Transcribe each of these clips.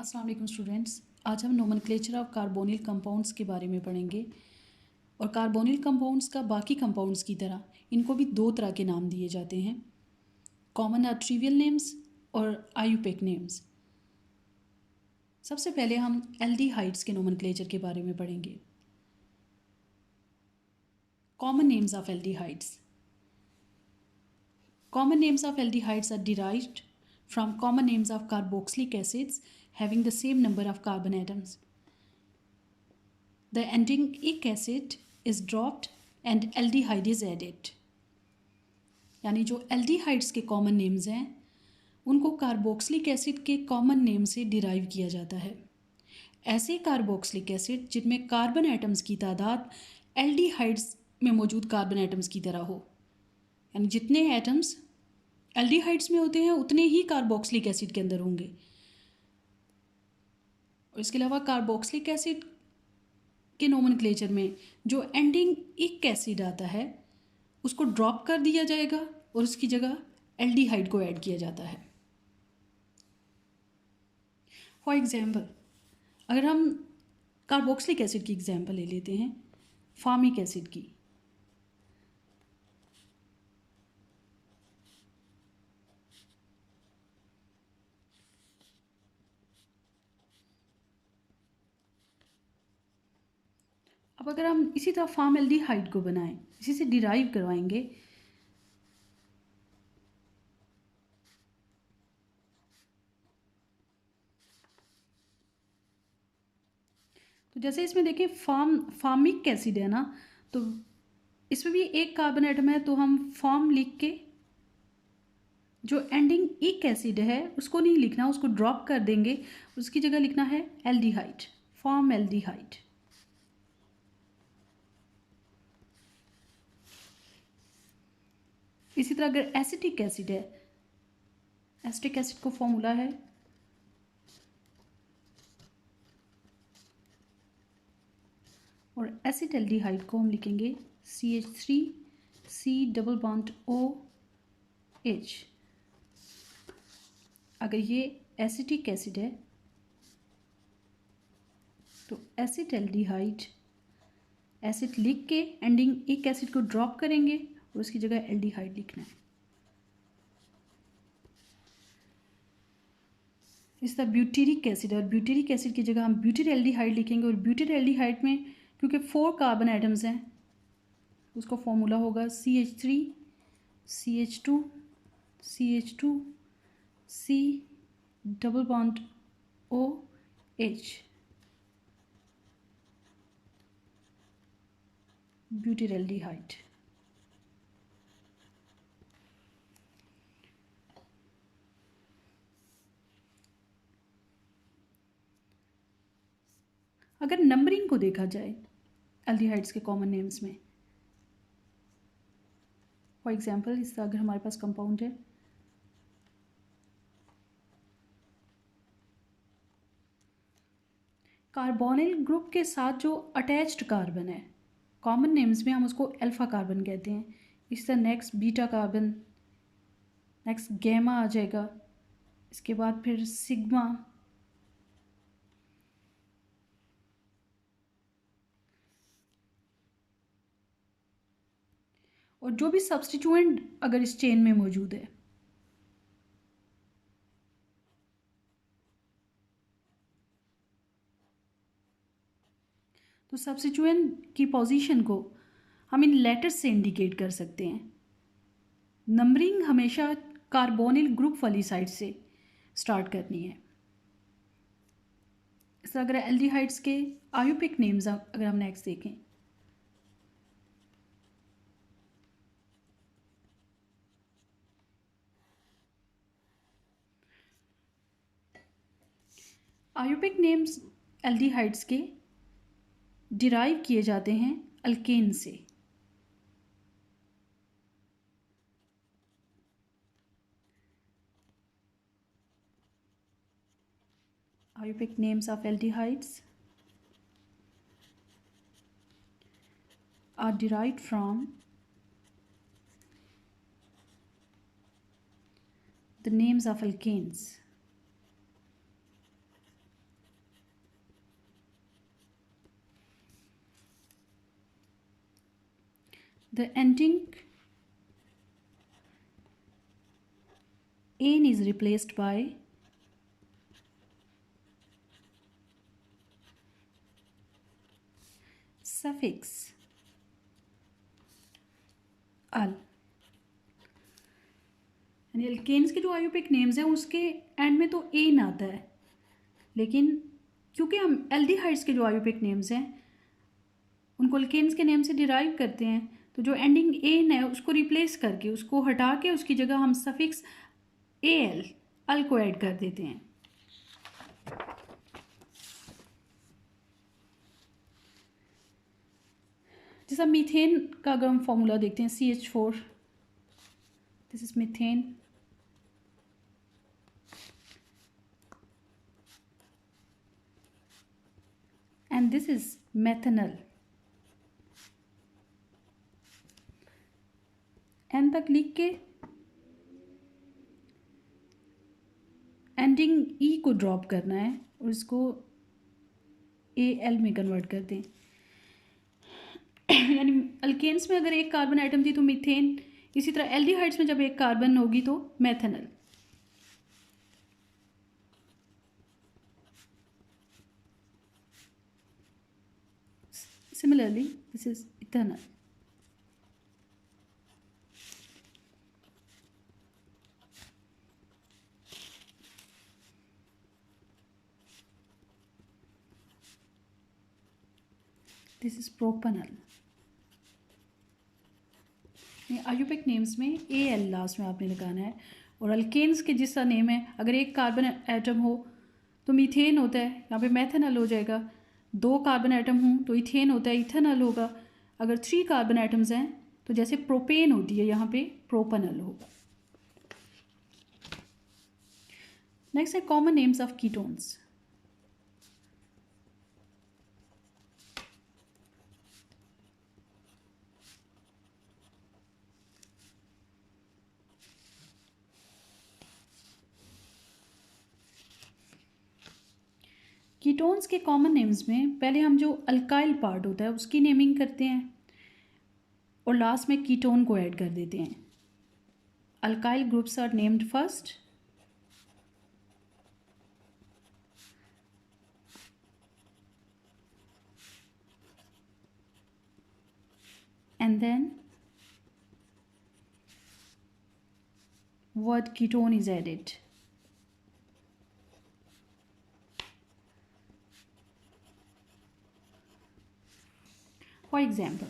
अस्सलाम वालेकुम स्टूडेंट्स। आज हम नोमेनक्लेचर ऑफ कार्बोनिल कंपाउंड्स के बारे में पढ़ेंगे। और कार्बोनिल कंपाउंड्स का बाकी कंपाउंड्स की तरह इनको भी दो तरह के नाम दिए जाते हैं, कॉमन और ट्रिवियल नेम्स और आयुपेक नेम्स। सबसे पहले हम एल्डिहाइड्स के नोमेनक्लेचर के बारे में पढ़ेंगे। Common names of aldehydes. Common names of aldehydes are derived from common names of carboxylic acids having the same number of carbon atoms. The ending ic acid is dropped and aldehyde is added. यानी जो aldehydes के common names हैं उनको carboxylic acid के common name से derive किया जाता है। ऐसे कार्बोक्सिलिक एसिड जिनमें कार्बन एटम्स की तादाद एल्डिहाइड्स में मौजूद कार्बन एटम्स की तरह हो, यानी जितने एटम्स एल्डिहाइड्स में होते हैं उतने ही कार्बोक्सिलिक एसिड के अंदर होंगे। और इसके अलावा कार्बोक्सिलिक एसिड के नोमेनक्लेचर में जो एंडिंग इक एसिड आता है उसको ड्रॉप कर दिया जाएगा और उसकी जगह एल्डिहाइड को ऐड किया जाता है। फॉर एग्जाम्पल, अगर हम कार्बोक्सिलिक एसिड की एग्जाम्पल ले लेते हैं, फार्मिक एसिड की, अब अगर हम इसी तरह फार्मेल्डिहाइड को बनाएं, इसी से डिराइव करवाएंगे, तो जैसे इसमें देखिए फार्मिक एसिड है ना, तो इसमें भी एक कार्बन एटम है, तो हम फॉर्म लिख के जो एंडिंग इक एसिड है उसको नहीं लिखना, उसको ड्रॉप कर देंगे, उसकी जगह लिखना है एल्डिहाइड, फॉर्मेल्डिहाइड। इसी तरह अगर एसिटिक एसिड है, एसिटिक एसिड को फॉर्मूला है और एसिटल्डिहाइड को हम लिखेंगे CH3C डबल बॉन्ड OH। अगर ये एसिटिक एसिड है तो एसिटल्डिहाइड, एसिड लिख के एंडिंग एक एसिड को ड्रॉप करेंगे और उसकी जगह एल्डिहाइड लिखना है। इस तरह ब्यूटेरिक एसिड है और ब्यूटेरिक एसिड की जगह हम ब्यूटेर एल्डिहाइड लिखेंगे और ब्यूटेर एल्डिहाइड में क्योंकि 4 कार्बन एटम्स हैं उसका फॉर्मूला होगा CH3CH2C double bond OH, butyraldehyde. अगर नंबरिंग को देखा जाए एल्डिहाइड्स के कॉमन नेम्स में, फॉर एग्जांपल इस तरह अगर हमारे पास कंपाउंड है कार्बोनिल ग्रुप के साथ जो अटैच्ड कार्बन है, कॉमन नेम्स में हम उसको अल्फ़ा कार्बन कहते हैं। इस तरह next beta carbon, next gamma आ जाएगा, इसके बाद फिर सिग्मा, और जो भी सब्स्टिट्यूएंट अगर इस चेन में मौजूद है, तो सब्स्टिट्यूएंट की पोजीशन को हम इन लेटर्स से इंडिकेट कर सकते हैं। नंबरिंग हमेशा कार्बोनिल ग्रुप वाली साइड से स्टार्ट करनी है। इस तरह अगर एल्डिहाइड्स के आयुपिक नेम्स अगर हम नेक्स्ट देखें, आयुपिक नेम्स एल्डिहाइड्स के डिराइव किए जाते हैं अल्केन से। IUPAC names of aldehydes are derived from the names of alkanes. the ending "ane" is replaced by suffix "al", यानी अल्केन्स के जो आयोपिक नेम्स हैं उसके एंड में तो एन आता है, लेकिन क्योंकि हम एल्डिहाइड्स के जो आयोपिक नेम्स हैं उनको अल्केन्स के नेम से डिराइव करते हैं, तो जो एंडिंग एन है उसको रिप्लेस करके, उसको हटा के उसकी जगह हम सफिक्स एल अल को ऐड कर देते हैं। जैसा मीथेन का अगर हम फॉर्मूला देखते हैं CH4, this is methane, and this is methanal. एन तक लिख के एंडिंग ई को ड्रॉप करना है और इसको AL में कन्वर्ट कर दें। यानी अल्केन्स में अगर एक कार्बन आइटम थी तो मीथेन, इसी तरह एल्डिहाइड्स में जब एक कार्बन होगी तो methanal. Similarly this is ethanol. This is propanal. IUPAC names में AL लास्ट में आपने लगाना है, और अल्केन्स के जिसका नेम है अगर एक कार्बन एटम हो तो मीथेन होता है, यहाँ पे मेथनल हो जाएगा। 2 कार्बन एटम हों तो इथेन होता है, इथेनल होगा। अगर 3 कार्बन एटम्स हैं तो जैसे प्रोपेन होती है यहाँ पे प्रोपनल होगा। नेक्स्ट है common names of ketones. Ketones के कॉमन नेम्स में पहले हम जो अल्काइल पार्ट होता है उसकी नेमिंग करते हैं और लास्ट में कीटोन को ऐड कर देते हैं। Alkyl groups are named first and then word ketone is added. For example,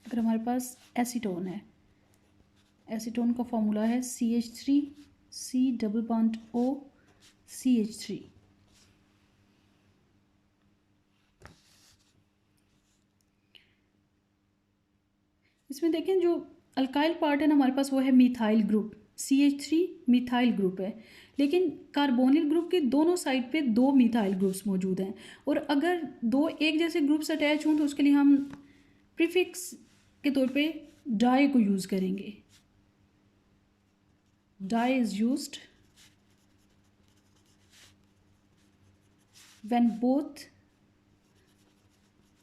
अगर हमारे पास एसीटोन है, एसीटोन का फॉर्मूला है CH3 C double bond O CH3। इसमें देखें जो अल्काइल पार्ट है ना हमारे पास वो है methyl group, CH3 methyl group है, लेकिन कार्बोनिल ग्रुप के दोनों साइड पे 2 मिथाइल ग्रुप्स मौजूद हैं, और अगर 2 एक जैसे ग्रुप्स अटैच हों तो उसके लिए हम प्रीफिक्स के तौर पे डाई को यूज़ करेंगे। Di is used when both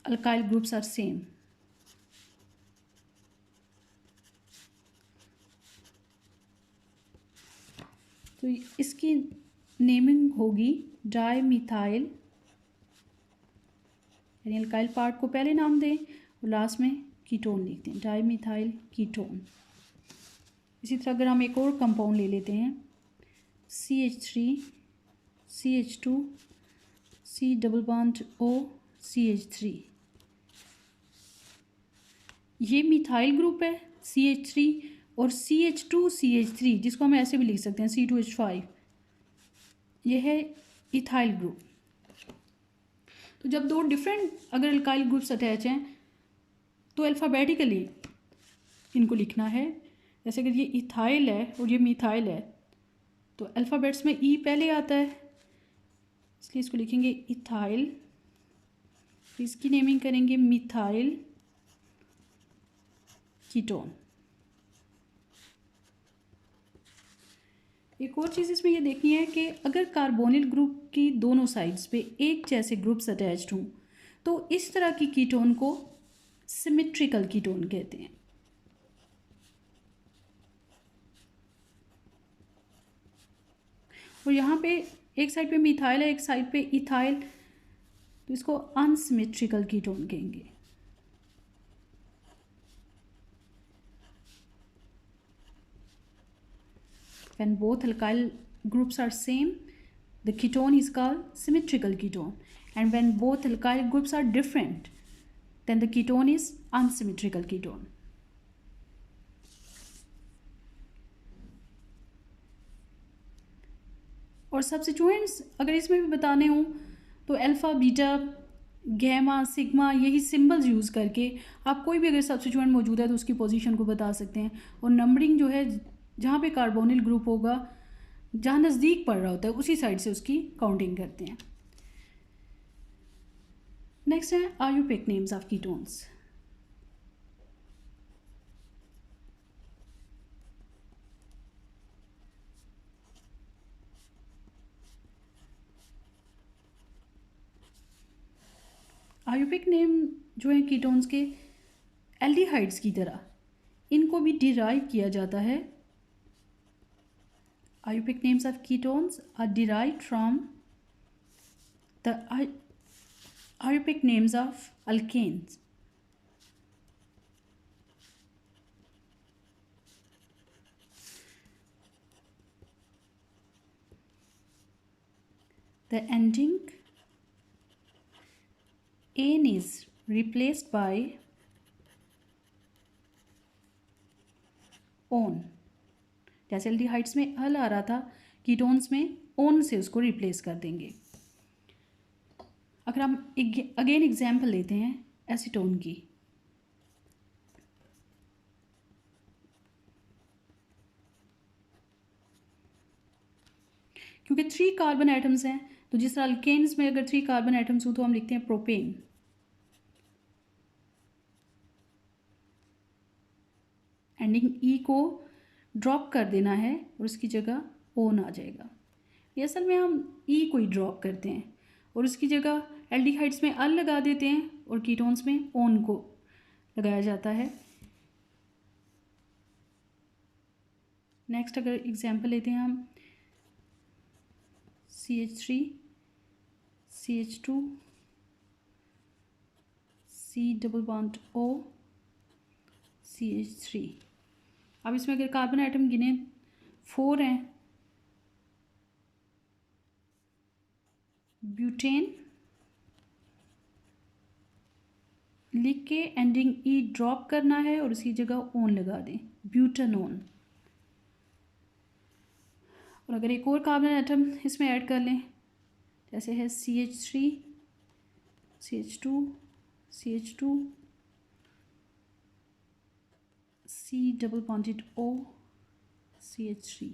alkyl groups are same. तो इसकी नेमिंग होगी डाई मिथाइल, यानी अल्काइल पार्ट को पहले नाम दें और लास्ट में कीटोन लिखते हैं, डाई मिथाइल कीटोन। इसी तरह अगर हम एक और कंपाउंड ले लेते हैं CH3 CH2 C double bond O CH3, ये मिथाइल ग्रुप है CH3, और CH2 CH3 जिसको हम ऐसे भी लिख सकते हैं C2H5, ये है इथाइल ग्रुप। तो जब 2 डिफरेंट अगर अल्काइल ग्रुप्स अटैच हैं तो अल्फ़ाबेटिकली इनको लिखना है। जैसे अगर ये इथाइल है और ये मिथाइल है तो अल्फ़ाबेट्स में E पहले आता है, इसलिए इसको लिखेंगे इथाइल, इसकी नेमिंग करेंगे मिथाइल कीटोन। एक और चीज़ इसमें ये देखनी है कि अगर कार्बोनिल ग्रुप की दोनों साइड्स पे एक जैसे ग्रुप्स अटैच्ड हों तो इस तरह की कीटोन को सिमेट्रिकल कीटोन कहते हैं। और यहाँ पे एक साइड पे मिथाइल है, एक साइड पे इथाइल, तो इसको अनसिमेट्रिकल कीटोन कहेंगे। When both alkyl groups are same, the ketone is called symmetrical ketone. And when both alkyl groups are different, then the ketone is unsymmetrical ketone. और substituents अगर इसमें भी बताने हों तो अल्फ़ा, बीटा, गैमा, सिग्मा यही symbols use करके आप कोई भी अगर सब्स्टिट्यूएंट मौजूद है तो उसकी पोजीशन को बता सकते हैं। और नंबरिंग जो है, जहाँ पे कार्बोनिल ग्रुप होगा, जहाँ नज़दीक पड़ रहा होता है उसी साइड से उसकी काउंटिंग करते हैं। नेक्स्ट है Ayurvedic names of ketones. Ayurvedic name जो है कीटोन्स के, एल्डिहाइड्स की तरह इनको भी डिराइव किया जाता है। Ayurvedic names of ketones are derived from the Ayurvedic names of alkanes. The ending "ane" is replaced by "on". जैसे एल्डिहाइड्स में अल आ रहा था, कीटोन्स में "on" से उसको रिप्लेस कर देंगे। अगर हम अगेन एग्जाम्पल लेते हैं एसीटोन की, क्योंकि 3 कार्बन एटम्स हैं तो जिस तरह अल्केन्स में अगर 3 कार्बन एटम्स हो तो हम लिखते हैं प्रोपेन। एंडिंग ई को ड्रॉप कर देना है और उसकी जगह ओन आ जाएगा। ये असल में हम ई को ही ड्रॉप करते हैं और उसकी जगह एल्डिहाइड्स में अल लगा देते हैं और कीटोन्स में ओन को लगाया जाता है। नेक्स्ट अगर एग्जाम्पल लेते हैं हम CH3, CH2, C double bond O, CH3। अब इसमें अगर कार्बन आइटम गिने 4 हैं, ब्यूटेन लिख के एंडिंग ई ड्रॉप करना है और उसकी जगह ओन लगा दें, ब्यूटानोन। और अगर एक और कार्बन एटम इसमें ऐड कर लें, जैसे है CH3, CH2, CH2, C double bonded O, CH3,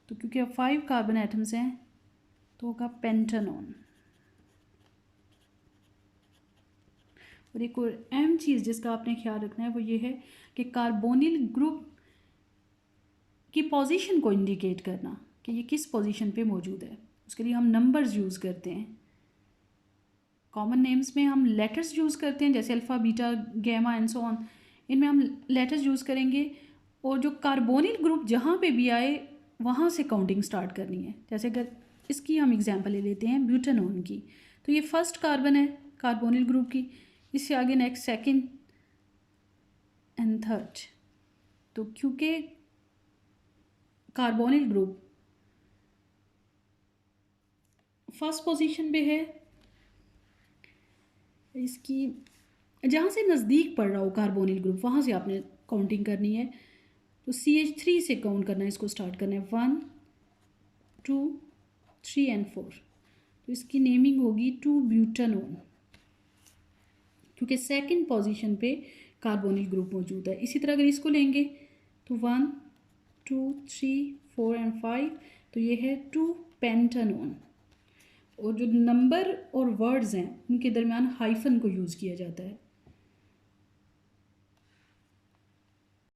तो क्योंकि अब 5 कार्बन एटम्स हैं तो होगा पेंटानोन। और एक और अहम चीज़ जिसका आपने ख्याल रखना है वो ये है कि कार्बोनिल ग्रुप की पोजीशन को इंडिकेट करना कि ये किस पोजीशन पे मौजूद है, उसके लिए हम नंबर्स यूज़ करते हैं। कॉमन नेम्स में हम लेटर्स यूज़ करते हैं, जैसे alpha, beta, gamma and so on, इनमें हम लेटर्स यूज़ करेंगे। और जो कार्बोनिल ग्रुप जहाँ पे भी आए वहाँ से काउंटिंग स्टार्ट करनी है। जैसे अगर इसकी हम एग्जांपल ले लेते हैं ब्यूटानोन की, तो ये फर्स्ट कार्बन है कार्बोनिल ग्रुप की, इससे आगे नेक्स्ट सेकंड एंड थर्ड। तो क्योंकि कार्बोनिल ग्रुप फर्स्ट पोजीशन पे है, इसकी जहाँ से नज़दीक पड़ रहा हो कार्बोनिल ग्रुप वहाँ से आपने काउंटिंग करनी है। तो CH3 से काउंट करना है, इसको स्टार्ट करना है 1, 2, 3 एंड 4। तो इसकी नेमिंग होगी 2 ब्यूटानोन, क्योंकि सेकंड पोजीशन पे कार्बोनिल ग्रुप मौजूद है। इसी तरह अगर इसको लेंगे तो 1, 2, 3, 4 एंड 5, तो ये है 2 पेंटानोन। और जो नंबर और वर्ड्स हैं उनके दरमियान हाइफन को यूज़ किया जाता है।